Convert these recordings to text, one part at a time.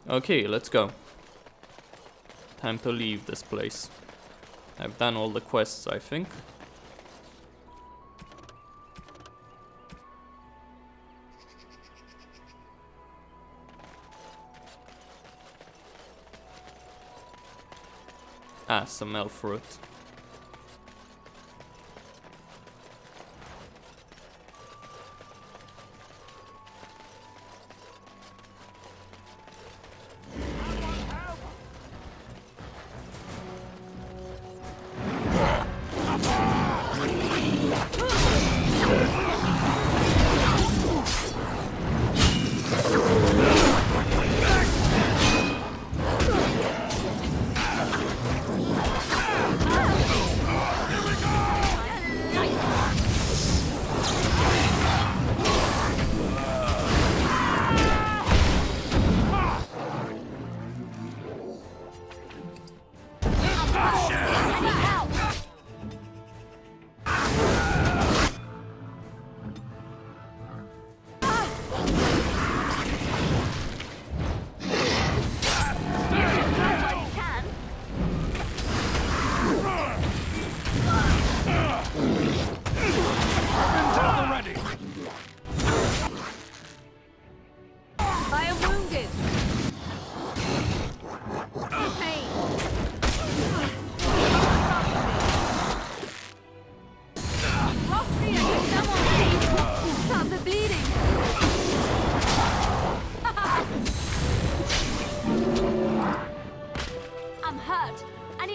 Okay, let's go. Time to leave this place. I've done all the quests, I think. Ah, some elf fruit.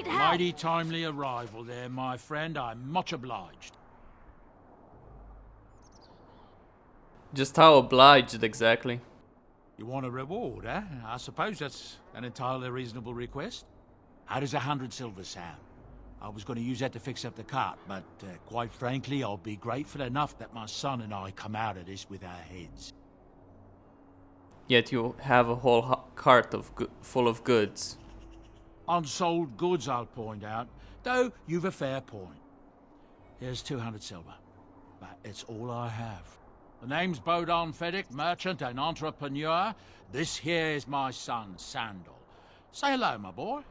Mighty timely arrival there, my friend. I'm much obliged. Just how obliged exactly? You want a reward, eh? I suppose that's an entirely reasonable request. How does 100 silver sound? I was going to use that to fix up the cart, but quite frankly, I'll be grateful enough that my son and I come out of this with our heads. Yet you have a whole cart of full of goods. Unsold goods, I'll point out, though you've a fair point. Here's 200 silver, but it's all I have. The name's Bodahn, merchant and entrepreneur. This here is my son, Sandal. Say hello, my boy.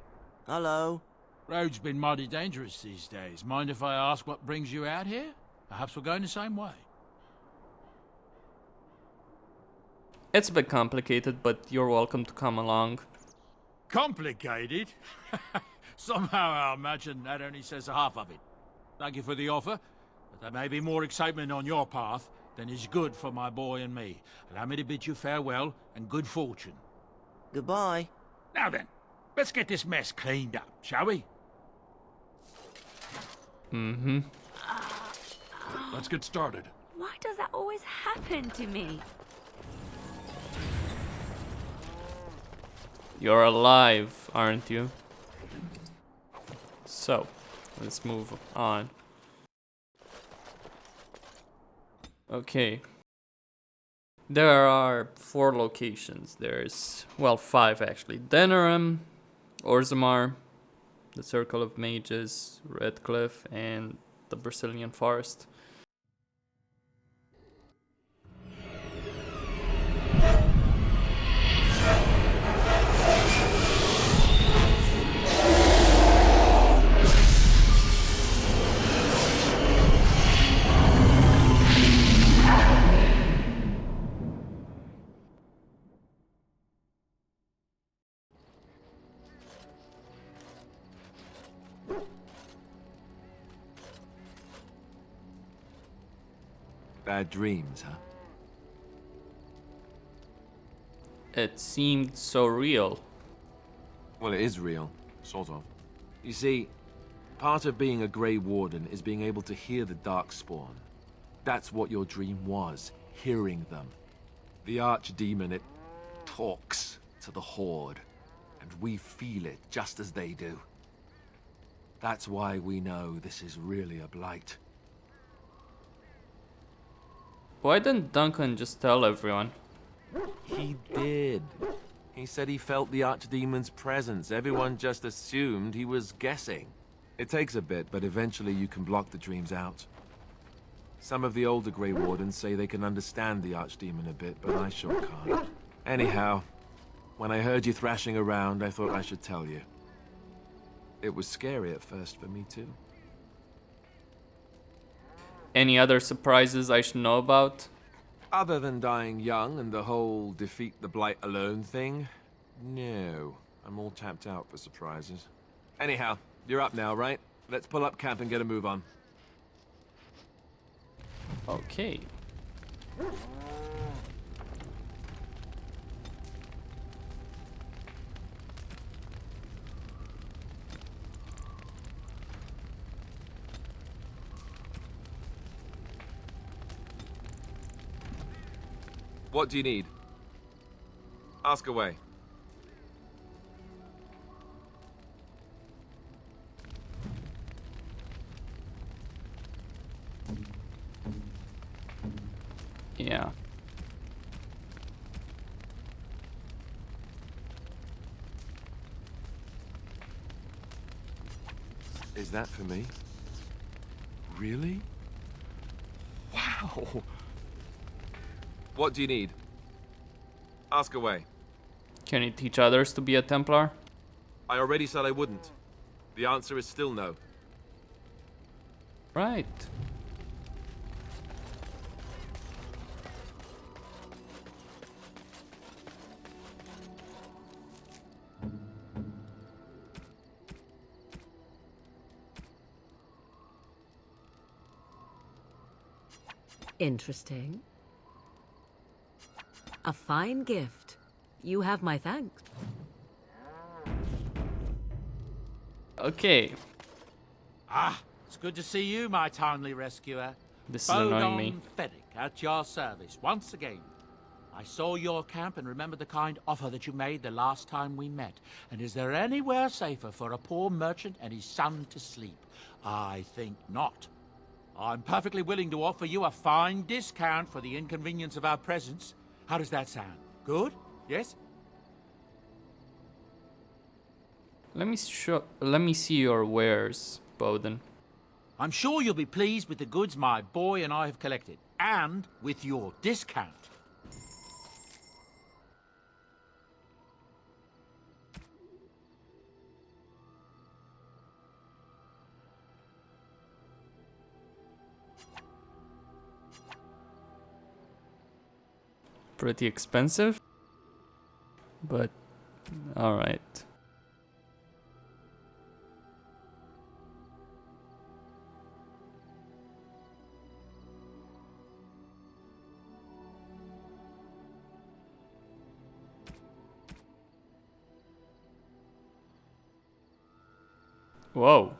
Hello. Road's been mighty dangerous these days. Mind if I ask what brings you out here? Perhaps we're going the same way. It's a bit complicated, but you're welcome to come along. Complicated? Somehow I imagine that only says half of it. Thank you for the offer, but there may be more excitement on your path than is good for my boy and me. Allow me to bid you farewell and good fortune. Goodbye. Now then, let's get this mess cleaned up, shall we? Mm-hmm. Let's get started. Why does that always happen to me? You're alive, aren't you? So, let's move on. Okay. There are 4 locations. There's, well, 5 actually. Denerim, Orzammar, the Circle of Mages, Redcliffe, and the Brazilian Forest. Bad dreams, huh? It seemed so real. Well, it is real, sort of. You see, part of being a Grey Warden is being able to hear the Darkspawn. That's what your dream was, hearing them. The Archdemon, it talks to the Horde, and we feel it just as they do. That's why we know this is really a blight. Why didn't Duncan just tell everyone? He did. He said he felt the Archdemon's presence. Everyone just assumed he was guessing. It takes a bit, but eventually you can block the dreams out. Some of the older Grey Wardens say they can understand the Archdemon a bit, but I sure can't. Anyhow, When I heard you thrashing around, I thought I should tell you. It was scary at first for me too. Any other surprises I should know about? Other than dying young and the whole defeat the Blight alone thing, no. I'm all tapped out for surprises. Anyhow, you're up now, right? Let's pull up camp and get a move on. Okay. What do you need? Ask away. Yeah. Is that for me? Really? Wow. What do you need? Ask away. Can you teach others to be a Templar? I already said I wouldn't. The answer is still no. Right. Interesting. A fine gift. You have my thanks. Okay. Ah, it's good to see you, my timely rescuer. This is annoying me. Bodahn Feddick, at your service, once again. I saw your camp and remembered the kind offer that you made the last time we met. And is there anywhere safer for a poor merchant and his son to sleep? I think not. I'm perfectly willing to offer you a fine discount for the inconvenience of our presence. How does that sound? Good? Yes? Let me see your wares, Bodahn. I'm sure you'll be pleased with the goods my boy and I have collected, and with your discount. Pretty expensive, but all right. Whoa.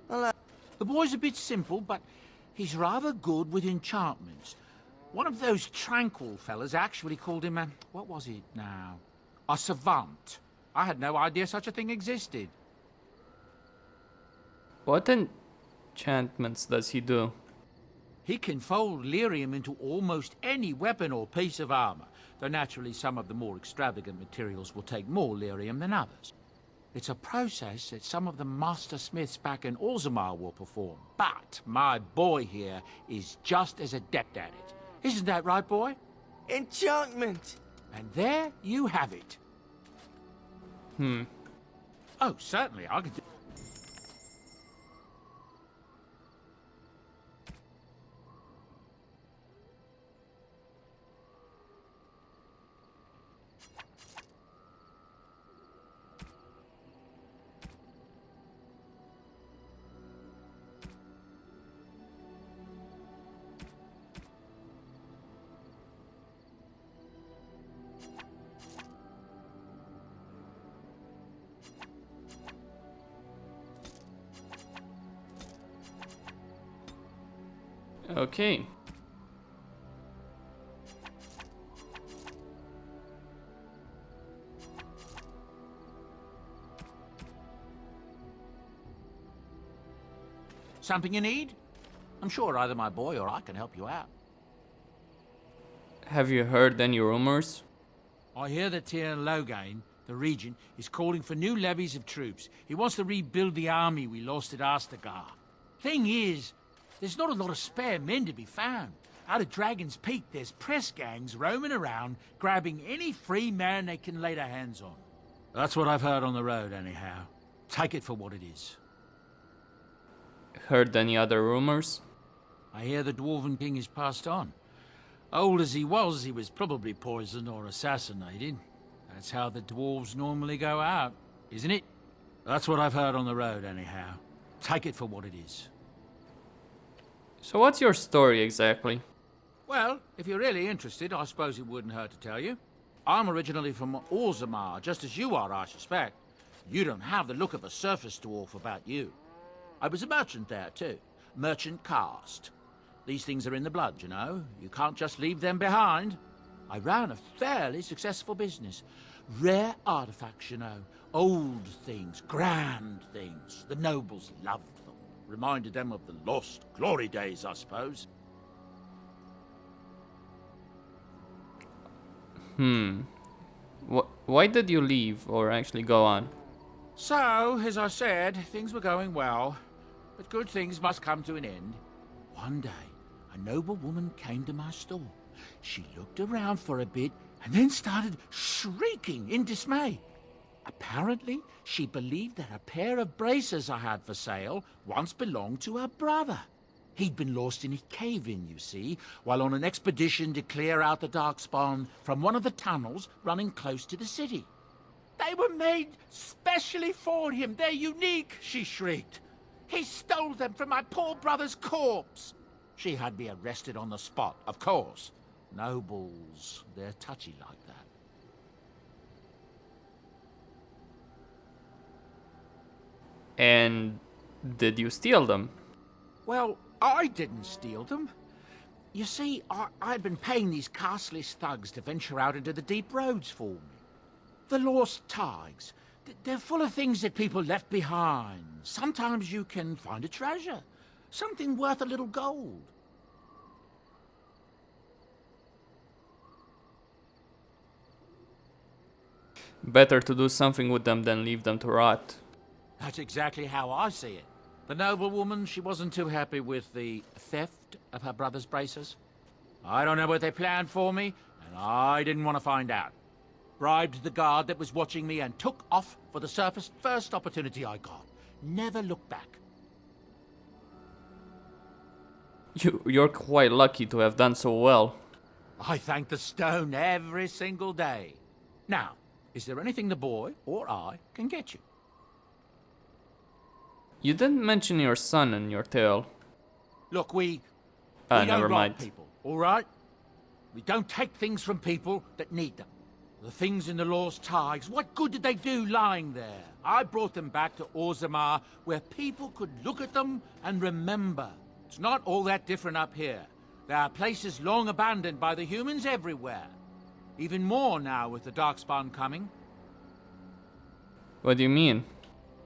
Hello. The boy's a bit simple, but he's rather good with enchantments. One of those tranquil fellas actually called him a... what was it now? A savant. I had no idea such a thing existed. What enchantments does he do? He can fold lyrium into almost any weapon or piece of armor, though naturally some of the more extravagant materials will take more lyrium than others. It's a process that some of the master smiths back in Orzammar will perform. But my boy here is just as adept at it. Isn't that right, boy? Enchantment! And there you have it. Oh, certainly, I could... Okay. Something you need? I'm sure either my boy or I can help you out. Have you heard any rumors? I hear that Tyr Logain, the regent, is calling for new levies of troops. He wants to rebuild the army we lost at Astagar. Thing is, there's not a lot of spare men to be found. Out of Dragon's Peak, there's press gangs roaming around, grabbing any free man they can lay their hands on. That's what I've heard on the road, anyhow. Take it for what it is. Heard any other rumors? I hear the Dwarven King is passed on. Old as he was probably poisoned or assassinated. That's how the dwarves normally go out, isn't it? That's what I've heard on the road, anyhow. Take it for what it is. So what's your story exactly? Well, if you're really interested, I suppose it wouldn't hurt to tell you. I'm originally from Orzammar, just as you are, I suspect. You don't have the look of a surface dwarf about you. I was a merchant there, too. Merchant caste. These things are in the blood, you know. You can't just leave them behind. I ran a fairly successful business. Rare artifacts, you know. Old things, grand things. The nobles loved them. Reminded them of the lost glory days, I suppose. Why did you leave, or actually go on? So, as I said, things were going well. But good things must come to an end. One day, a noble woman came to my store. She looked around for a bit and then started shrieking in dismay. Apparently, she believed that a pair of braces I had for sale once belonged to her brother. He'd been lost in a cave-in, you see, while on an expedition to clear out the Darkspawn from one of the tunnels running close to the city. They were made specially for him. They're unique, she shrieked. He stole them from my poor brother's corpse. She had me arrested on the spot, of course. Nobles, they're touchy like that. And did you steal them? Well, I didn't steal them. You see, I'd been paying these castless thugs to venture out into the deep roads for me. The lost tigers. They're full of things that people left behind. Sometimes you can find a treasure. Something worth a little gold. Better to do something with them than leave them to rot. That's exactly how I see it. The noblewoman, she wasn't too happy with the theft of her brother's braces. I don't know what they planned for me, and I didn't want to find out. Bribed the guard that was watching me and took off for the surface first opportunity I got. Never looked back. You're quite lucky to have done so well. I thank the stone every single day. Now, is there anything the boy or I can get you? You didn't mention your son in your tale. Look, we don't Never rob mind. people, all right? We don't take things from people that need them. The things in the Lost Tigers, what good did they do lying there? I brought them back to Orzammar, where people could look at them and remember. It's not all that different up here. There are places long abandoned by the humans everywhere. Even more now with the Darkspawn coming. What do you mean?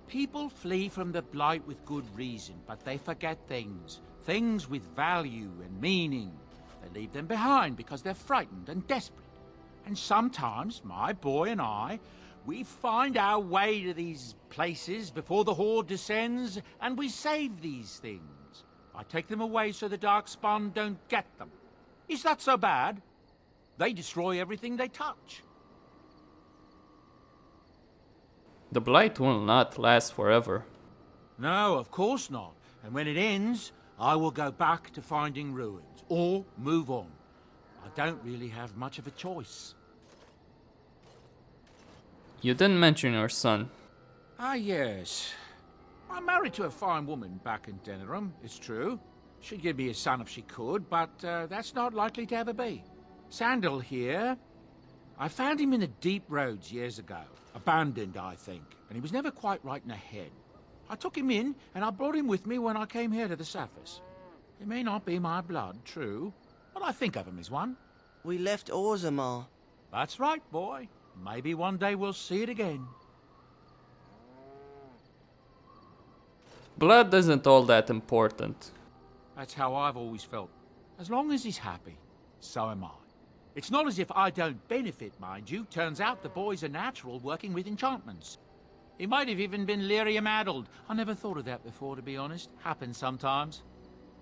People flee from the Blight with good reason, but they forget things. Things with value and meaning. They leave them behind because they're frightened and desperate. And sometimes my boy and I, We find our way to these places before the Horde descends, and we save these things. I take them away so the Darkspawn don't get them. Is that so bad? They destroy everything they touch. The blight will not last forever. No, of course not. And when it ends, I will go back to finding ruins, or move on. I don't really have much of a choice. You didn't mention your son. Ah, yes. I'm married to a fine woman back in Denerim, it's true. She'd give me a son if she could, but that's not likely to ever be. Sandal here. I found him in the deep roads years ago. Abandoned, I think, and he was never quite right in the head. I took him in, and I brought him with me when I came here to the surface. He may not be my blood, true, but I think of him as one. We left Orzammar. That's right, boy. Maybe one day we'll see it again. Blood isn't all that important. That's how I've always felt. As long as he's happy, so am I. It's not as if I don't benefit, mind you. Turns out the boy's a natural working with enchantments. He might have even been lyrium-addled. I never thought of that before, to be honest. Happens sometimes.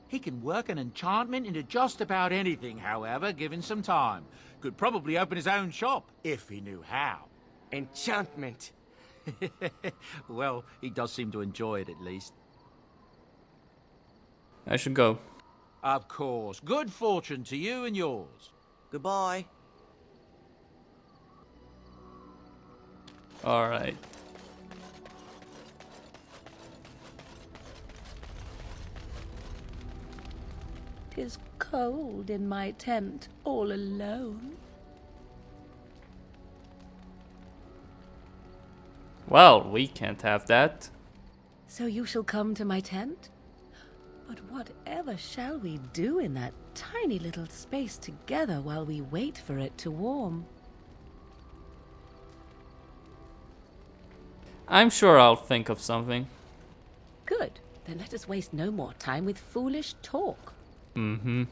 He can work an enchantment into just about anything, however, given some time. Could probably open his own shop, if he knew how. Enchantment. Well, he does seem to enjoy it, at least. I should go. Of course. Good fortune to you and yours. Goodbye. Alright. "'Tis cold in my tent, all alone." Well, we can't have that. "So you shall come to my tent? But whatever shall we do in that tiny little space together while we wait for it to warm?" I'm sure I'll think of something. "Good. Then let us waste no more time with foolish talk." Mm-hmm.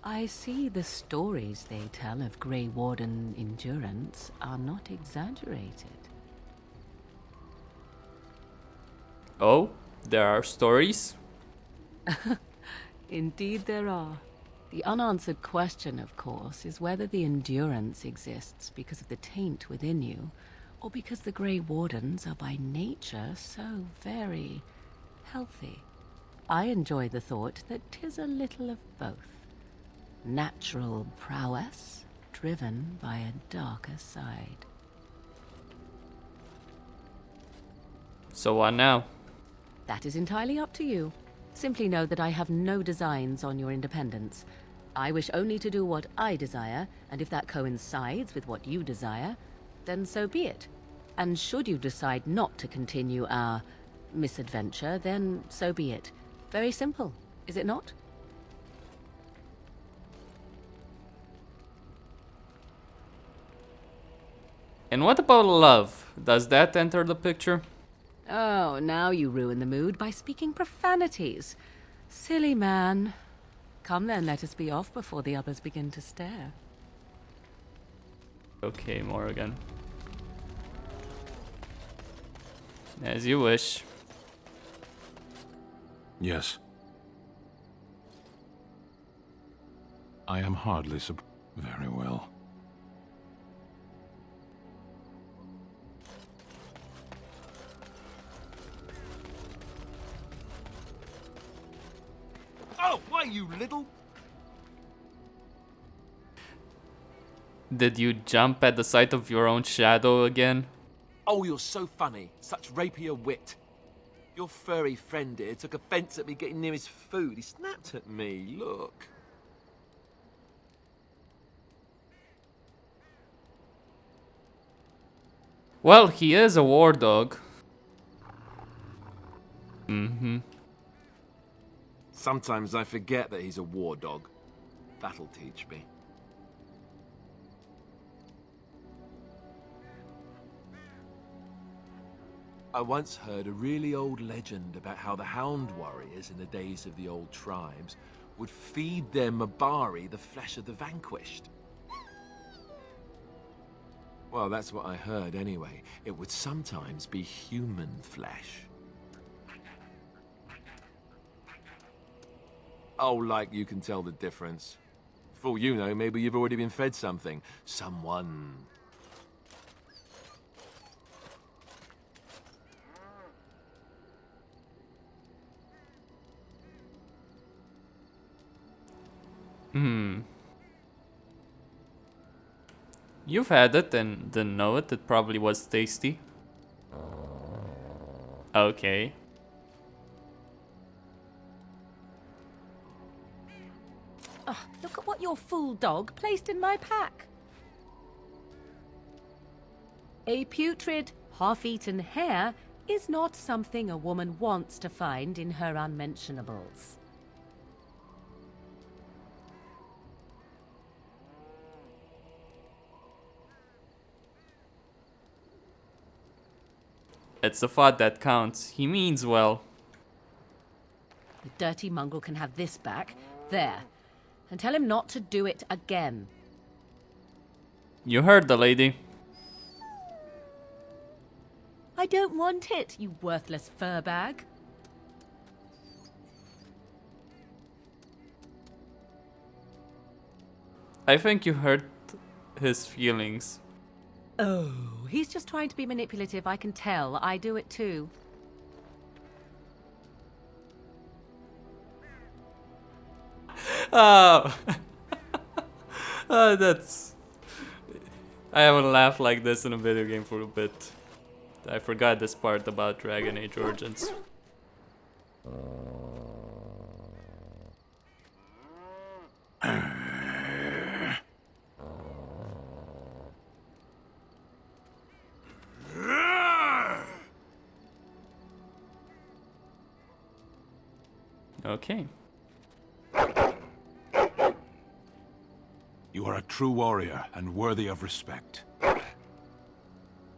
"I see the stories they tell of Grey Warden endurance are not exaggerated." Oh, there are stories? Indeed there are. The unanswered question, of course, is whether the endurance exists because of the taint within you, or because the Grey Wardens are by nature so very healthy. I enjoy the thought that 'tis a little of both. Natural prowess, driven by a darker side. So what now? That is entirely up to you. Simply know that I have no designs on your independence. I wish only to do what I desire, and if that coincides with what you desire, then so be it. And should you decide not to continue our misadventure, then so be it. Very simple, is it not? And what about love? Does that enter the picture? Oh, now you ruin the mood by speaking profanities. Silly man. Come then, let us be off before the others begin to stare. Okay, Morrigan. As you wish. Yes. I am hardly very well. Oh, why, you little... Did you jump at the sight of your own shadow again? Oh, you're so funny. Such rapier wit. Your furry friend here took offence at me getting near his food. He snapped at me, look. Well, he is a war dog. Mm-hmm. Sometimes I forget that he's a war dog. That'll teach me. I once heard a really old legend about how the Hound warriors in the days of the old tribes would feed their Mabari the flesh of the vanquished. Well, that's what I heard anyway. It would sometimes be human flesh. Oh, like you can tell the difference. For all you know, maybe you've already been fed something. Someone. You've had it and didn't know it. It probably was tasty. Okay. Look at what your fool dog placed in my pack. A putrid, half-eaten hare is not something a woman wants to find in her unmentionables. It's the thought that counts. He means well. The dirty mongrel can have this back. There. And tell him not to do it again. You heard the lady. I don't want it, you worthless fur bag. I think you hurt his feelings. Oh, he's just trying to be manipulative, I can tell. I do it too. Oh. Oh, that's... I haven't laughed like this in a video game for a bit. I forgot this part about Dragon Age Origins. Okay. You are a true warrior and worthy of respect.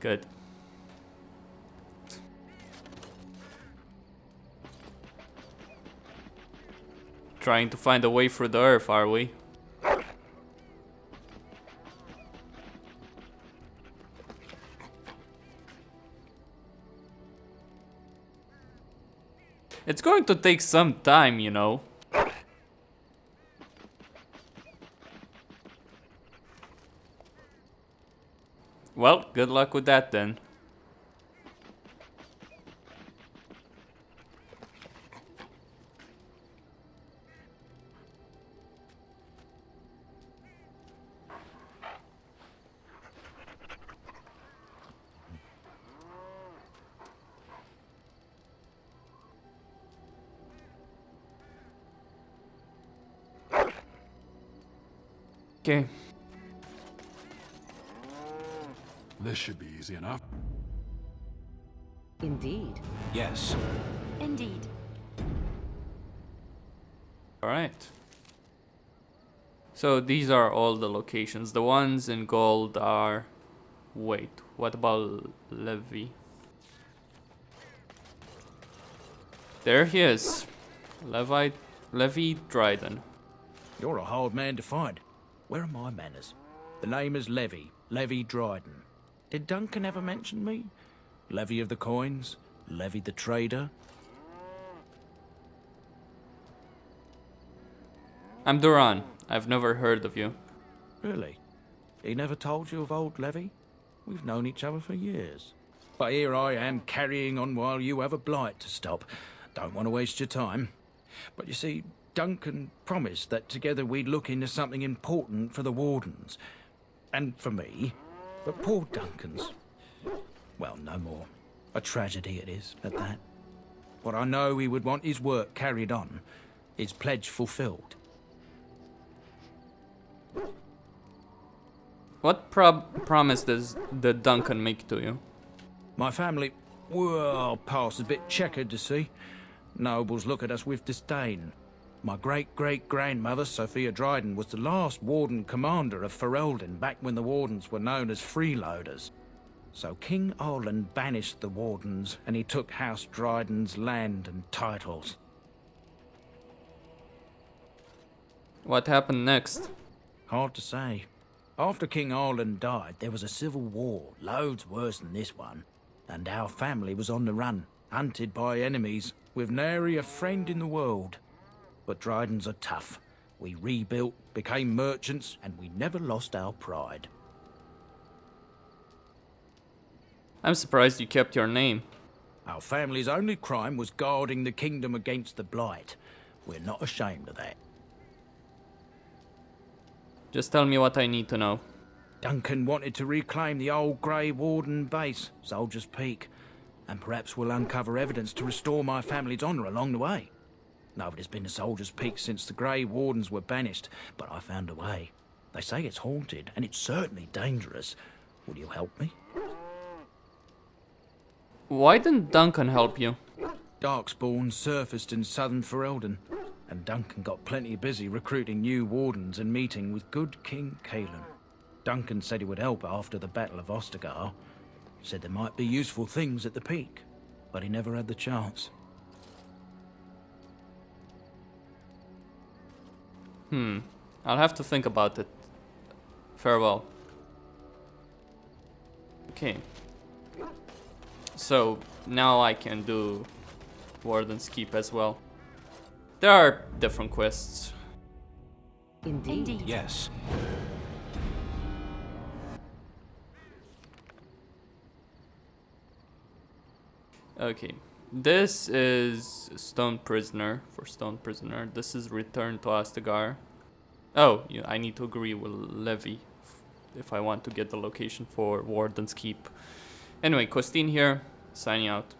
Good. Trying to find a way through the earth, are we? It's going to take some time, you know. Well, good luck with that then. Okay. This should be easy enough. Indeed. Yes. Indeed. Alright. So these are all the locations. The ones in gold are... Wait, what about Levi? There he is. Levi Dryden. You're a hard man to find. Where are my manners? The name is Levi Dryden. Did Duncan ever mention me? Levi of the coins? Levi the trader? I'm Duran. I've never heard of you. Really? He never told you of old Levi? We've known each other for years. But here I am carrying on while you have a blight to stop. Don't want to waste your time. But you see, Duncan promised that together we'd look into something important for the Wardens. And for me. But poor Duncan's... well, no more. A tragedy it is, at that. But I know he would want his work carried on. His pledge fulfilled. What promise did Duncan make to you? My family, well, past a bit checkered to see. Nobles look at us with disdain. My great-great-grandmother, Sophia Dryden, was the last Warden commander of Ferelden back when the Wardens were known as freeloaders. So King Arland banished the Wardens, and he took House Dryden's land and titles. What happened next? Hard to say. After King Arland died, there was a civil war, loads worse than this one. And our family was on the run, hunted by enemies, with nary a friend in the world. But Drydens are tough. We rebuilt, became merchants, and we never lost our pride. I'm surprised you kept your name. Our family's only crime was guarding the kingdom against the Blight. We're not ashamed of that. Just tell me what I need to know. Duncan wanted to reclaim the old Grey Warden base, Soldier's Peak, and perhaps we'll uncover evidence to restore my family's honour along the way. Nobody's been to Soldier's Peak since the Grey Wardens were banished, but I found a way. They say it's haunted, and it's certainly dangerous. Will you help me? Why didn't Duncan help you? Darkspawn surfaced in southern Ferelden, and Duncan got plenty busy recruiting new Wardens and meeting with good King Caelan. Duncan said he would help after the Battle of Ostagar. Said there might be useful things at the peak, but he never had the chance. I'll have to think about it. Farewell. Okay. So, now I can do Warden's Keep as well. There are different quests. Indeed. Yes. Okay. This is Stone Prisoner, for Stone Prisoner. This is Return to Ostagar. Oh, yeah, I need to agree with Levi if I want to get the location for Warden's Keep. Anyway, Costin here, signing out.